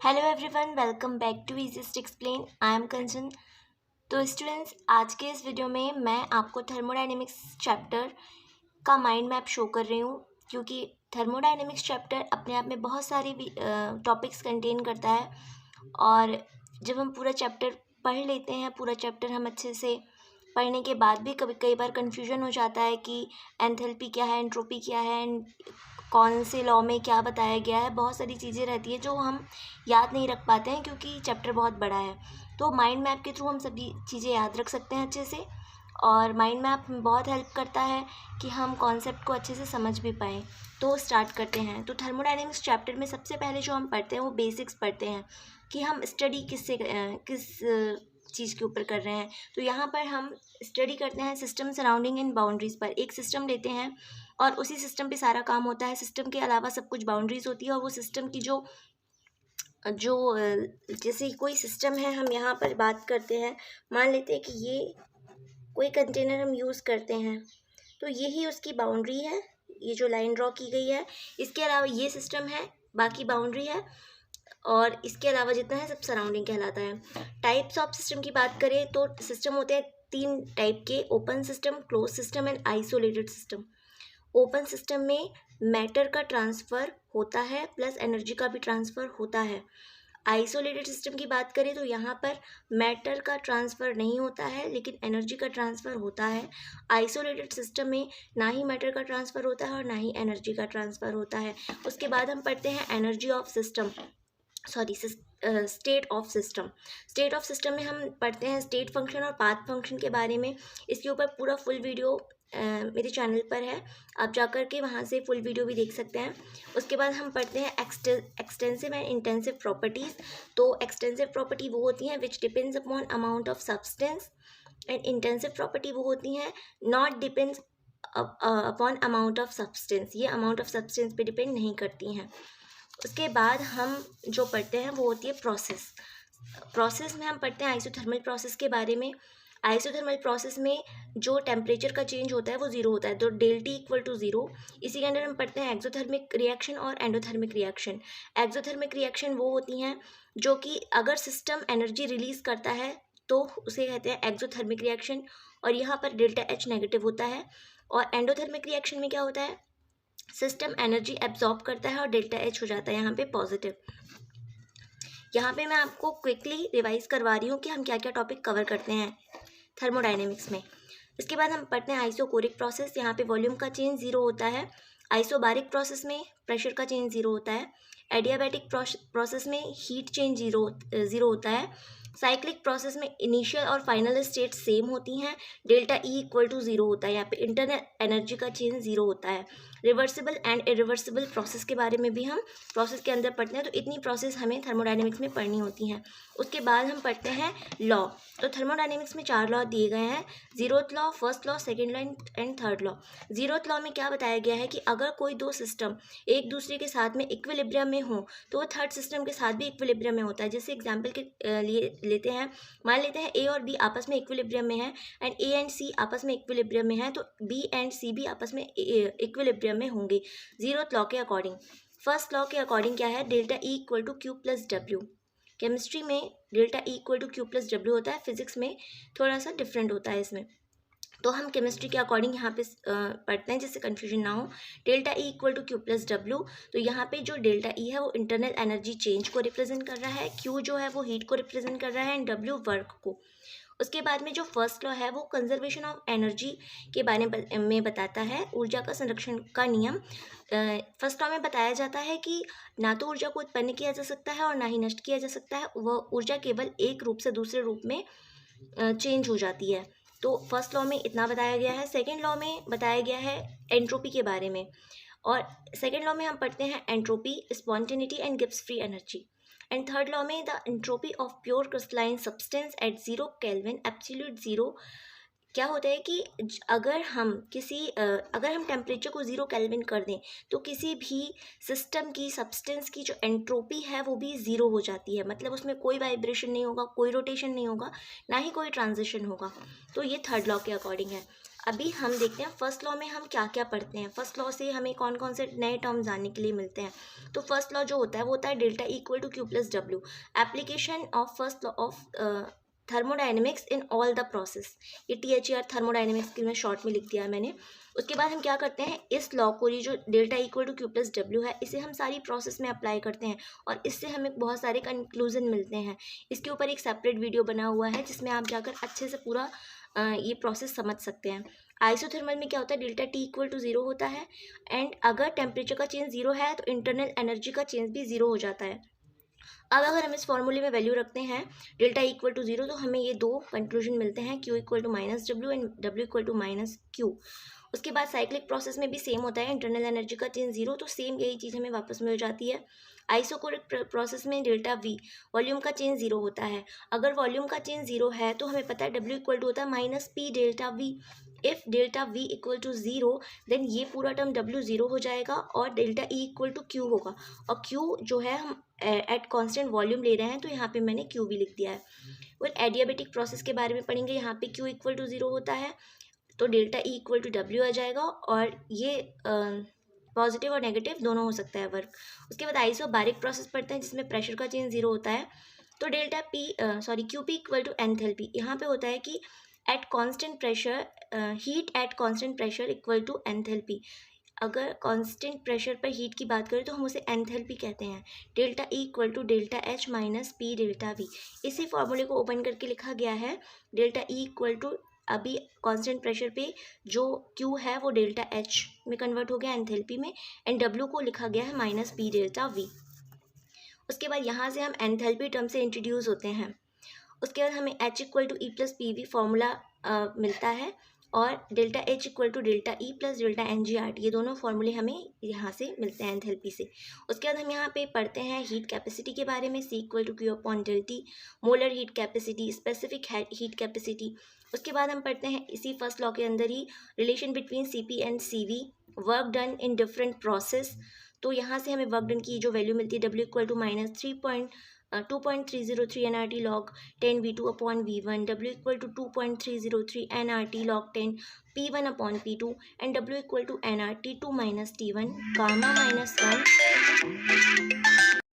Hello everyone, welcome back to easiest explain. I am Kanchan. तो students, आज के इस वीडियो में मैं आपको थर्मोडायनेमिक्स चैप्टर का माइंड मैप शो कर रही हूँ, क्योंकि थर्मोडायनेमिक्स चैप्टर अपने आप में बहुत सारी टॉपिक्स कंटेन करता है। और जब हम पूरा चैप्टर पढ़ लेते हैं, पूरा चैप्टर हम अच्छे से पढ़ने के बाद भी कई बार कन्फ्यूजन हो जाता है कि एंथैल्पी क्या है, एंट्रोपी क्या है, कौन से लॉ में क्या बताया गया है। बहुत सारी चीज़ें रहती है जो हम याद नहीं रख पाते हैं, क्योंकि चैप्टर बहुत बड़ा है। तो माइंड मैप के थ्रू हम सभी चीज़ें याद रख सकते हैं अच्छे से, और माइंड मैप बहुत हेल्प करता है कि हम कॉन्सेप्ट को अच्छे से समझ भी पाएँ। तो स्टार्ट करते हैं। तो थर्मोडायनेमिक्स चैप्टर में सबसे पहले जो हम पढ़ते हैं वो बेसिक्स पढ़ते हैं कि हम स्टडी किस चीज़ के ऊपर कर रहे हैं। तो यहाँ पर हम स्टडी करते हैं सिस्टम सराउंडिंग एंड बाउंड्रीज़ पर। एक सिस्टम लेते हैं और उसी सिस्टम पे सारा काम होता है। सिस्टम के अलावा सब कुछ बाउंड्रीज़ होती है, और वो सिस्टम की जो जो जैसे कोई सिस्टम है, हम यहाँ पर बात करते हैं, मान लेते हैं कि ये कोई कंटेनर हम यूज़ करते हैं, तो यही उसकी बाउंड्री है। ये जो लाइन ड्रॉ की गई है, इसके अलावा ये सिस्टम है, बाकी बाउंड्री है, और इसके अलावा जितना है सब सराउंडिंग कहलाता है। टाइप्स ऑफ सिस्टम की बात करें तो सिस्टम होते हैं 3 टाइप के: open system, close system and isolated system. Open system में मैटर का ट्रांसफ़र होता है प्लस एनर्जी का भी ट्रांसफ़र होता है। आइसोलेटेड सिस्टम की बात करें तो यहाँ पर मैटर का ट्रांसफ़र नहीं होता है, लेकिन एनर्जी का ट्रांसफ़र होता है। आइसोलेटेड सिस्टम में ना ही मैटर का ट्रांसफ़र होता है और ना ही एनर्जी का ट्रांसफ़र होता है। उसके बाद हम पढ़ते हैं energy of system, state of system. State of system में हम पढ़ते हैं स्टेट फंक्शन और पाथ फंक्शन के बारे में। इसके ऊपर पूरा फुल वीडियो मेरे चैनल पर है, आप जाकर के वहाँ से फुल वीडियो भी देख सकते हैं। उसके बाद हम पढ़ते हैं एक्सटेंसिव एंड इंटेंसिव प्रॉपर्टीज़। तो एक्सटेंसिव प्रॉपर्टी वो होती हैं which depends upon amount of substance, and intensive property वो होती हैं not depends upon amount of substance. ये अमाउंट ऑफ सब्सटेंस पे डिपेंड नहीं करती हैं। उसके बाद हम जो पढ़ते हैं वो होती है प्रोसेस। प्रोसेस में हम पढ़ते हैं आइसोथर्मल प्रोसेस के बारे में। आइसोथर्मल प्रोसेस में जो टेम्परेचर का चेंज होता है वो ज़ीरो होता है, तो डेल्टी इक्वल टू ज़ीरो। इसी के अंदर हम पढ़ते हैं एक्सोथर्मिक रिएक्शन और एंडोथर्मिक रिएक्शन। एक्सोथर्मिक रिएक्शन वो होती हैं जो कि अगर सिस्टम एनर्जी रिलीज़ करता है तो उसे कहते हैं एक्सोथर्मिक रिएक्शन, और यहाँ पर डेल्टा एच नेगेटिव होता है। और एंडोथर्मिक रिएक्शन में क्या होता है, सिस्टम एनर्जी एब्जॉर्ब करता है और डेल्टा एच हो जाता है यहाँ पे पॉजिटिव। यहाँ पे मैं आपको क्विकली रिवाइज करवा रही हूँ कि हम क्या क्या टॉपिक कवर करते हैं थर्मोडायनेमिक्स में। इसके बाद हम पढ़ते हैं आइसोकोरिक प्रोसेस। यहाँ पे वॉल्यूम का चेंज ज़ीरो होता है। आइसोबारिक प्रोसेस में प्रेशर का चेंज ज़ीरो होता है। एडियाबैटिक प्रोसेस में हीट चेंज ज़ीरो होता है। साइक्लिक प्रोसेस में इनिशियल और फाइनल स्टेट सेम होती हैं। Delta E equal to zero होता है। यहाँ पे इंटरनल एनर्जी का चेंज ज़ीरो होता है। रिवर्सिबल एंड इरिवर्सिबल प्रोसेस के बारे में भी हम प्रोसेस के अंदर पढ़ते हैं। तो इतनी प्रोसेस हमें थर्मोडायनेमिक्स में पढ़नी होती हैं। उसके बाद हम पढ़ते हैं लॉ। तो थर्मोडायनेमिक्स में 4 लॉ दिए गए हैं: zeroth law, first law, second law and third law. Zeroth law में क्या बताया गया है कि अगर कोई दो सिस्टम एक दूसरे के साथ में इक्विलिब्रियम में हो तो वो थर्ड सिस्टम के साथ भी इक्विलिब्रियम में होता है। जैसे एग्जाम्पल के लिए लेते हैं, मान लेते हैं ए और बी आपस में इक्विलिब्रियम में है, एंड ए एंड सी आपस में इक्विलिब्रियम में है, तो बी एंड सी भी आपस में इक्विलिब्रियम में होंगे जीरोथ लॉ के अकॉर्डिंग। फर्स्ट लॉ के अकॉर्डिंग क्या है, delta E equal to Q plus W. Chemistry में delta E equal to Q plus W होता है, फिजिक्स में थोड़ा सा डिफरेंट होता है इसमें। तो हम केमिस्ट्री के अकॉर्डिंग यहाँ पे पढ़ते हैं जिससे कन्फ्यूजन ना हो। Delta E equal to Q plus W, तो यहाँ पे जो डेल्टा ई है वो इंटरनल एनर्जी चेंज को रिप्रेजेंट कर रहा है, क्यू जो है वो हीट को रिप्रेजेंट कर रहा है, एंड डब्ल्यू वर्क को। उसके बाद में जो फर्स्ट लॉ है वो कंजर्वेशन ऑफ एनर्जी के बारे में बताता है, ऊर्जा का संरक्षण का नियम। फर्स्ट लॉ में बताया जाता है कि ना तो ऊर्जा को उत्पन्न किया जा सकता है और ना ही नष्ट किया जा सकता है, वह ऊर्जा केवल एक रूप से दूसरे रूप में चेंज हो जाती है। तो फर्स्ट लॉ में इतना बताया गया है। सेकेंड लॉ में बताया गया है एंट्रोपी के बारे में, और सेकेंड लॉ में हम पढ़ते हैं entropy, spontaneity and Gibbs free energy. And third law में the entropy of pure crystalline substance at 0 kelvin absolute zero. क्या होता है कि अगर हम टेम्परेचर को 0 केल्विन कर दें तो किसी भी सिस्टम की सब्सटेंस की जो एंट्रोपी है वो भी ज़ीरो हो जाती है। मतलब उसमें कोई वाइब्रेशन नहीं होगा, कोई रोटेशन नहीं होगा, ना ही कोई ट्रांजिशन होगा। तो ये थर्ड लॉ के अकॉर्डिंग है। अभी हम देखते हैं फर्स्ट लॉ में हम क्या क्या पढ़ते हैं। फर्स्ट लॉ से हमें कौन कौन से नए टर्म जानने के लिए मिलते हैं। तो फर्स्ट लॉ जो होता है वो होता है delta equal to Q plus W. Application of first law of thermodynamics in all the process. ये THER थर्मोडाइनमिक्स की मैं शॉर्ट में लिख दिया है मैंने। उसके बाद हम क्या करते हैं, इस लॉ को, ये जो delta equal to Q plus W है, इसे हम सारी प्रोसेस में अप्लाई करते हैं और इससे हमें बहुत सारे कंक्लूजन मिलते हैं। इसके ऊपर एक सेपरेट वीडियो बना हुआ है जिसमें आप जाकर अच्छे से पूरा ये प्रोसेस समझ सकते हैं। आइसोथर्मल में क्या होता है, delta T equal to zero होता है एंड अगर टेम्परेचर का चेंज ज़ीरो है तो इंटरनल एनर्जी का चेंज भी ज़ीरो हो जाता है। अब अगर हम इस फॉर्मूले में वैल्यू रखते हैं डेल्टा इक्वल टू ज़ीरो, तो हमें ये दो कंक्लूजन मिलते हैं, Q equal to minus W and W equal to minus Q. उसके बाद साइक्लिक प्रोसेस में भी सेम होता है, इंटरनल एनर्जी का चेंज ज़ीरो, तो सेम यही चीज़ हमें वापस मिल जाती है। आइसोकोरिक प्रोसेस में डेल्टा V, वॉल्यूम का चेंज ज़ीरो होता है। अगर वॉल्यूम का चेंज ज़ीरो है तो हमें पता है W इक्वल टू होता है minus P delta V। If delta V equal to zero then ये पूरा टर्म W ज़ीरो हो जाएगा और delta E equal to Q होगा। और Q जो है हम एट कांस्टेंट वॉल्यूम ले रहे हैं, तो यहाँ पे मैंने Q भी लिख दिया है। और एडियाबेटिक प्रोसेस के बारे में पढ़ेंगे, यहाँ पे Q इक्वल टू ज़ीरो होता है तो delta E equal to W आ जाएगा और ये पॉजिटिव और नेगेटिव दोनों हो सकता है वर्क। उसके बाद आइसोबारिक प्रोसेस पढ़ते हैं जिसमें प्रेशर का चेंज ज़ीरो होता है, तो delta QP equal to enthalpy. यहाँ पे होता है कि at constant pressure, heat at constant pressure equal to enthalpy. अगर कांस्टेंट प्रेशर पर हीट की बात करें तो हम उसे एंथैल्पी कहते हैं। Delta E equal to delta H minus P delta V। इसी फॉर्मूले को ओपन करके लिखा गया है, डेल्टा E इक्वल टू, अभी कांस्टेंट प्रेशर पे जो Q है वो डेल्टा H में कन्वर्ट हो गया एंथैल्पी में, एंड W को लिखा गया है माइनस P डेल्टा V। उसके बाद यहाँ से हम एंथैल्पी टर्म से इंट्रोड्यूस होते हैं। उसके बाद हमें H equal to E plus PV formula मिलता है और delta H equal to delta E plus delta NGRT, ये दोनों फार्मूले हमें यहाँ से मिलते हैं एंथैल्पी से। उसके बाद हम यहाँ पे पढ़ते हैं हीट कैपेसिटी के बारे में, C equal to Q upon del T, molar heat capacity, specific heat capacity. उसके बाद हम पढ़ते हैं इसी फर्स्ट लॉ के अंदर ही relation between CP and CV, work done in different process. तो यहाँ से हमें वर्क डन की जो वैल्यू मिलती है W equal to minus 2.303 nRT log 10 V2 upon V1, W equal to 2.303 nRT log 10 P1 upon P2, and W equal to nRT 2 minus T1 gamma minus 1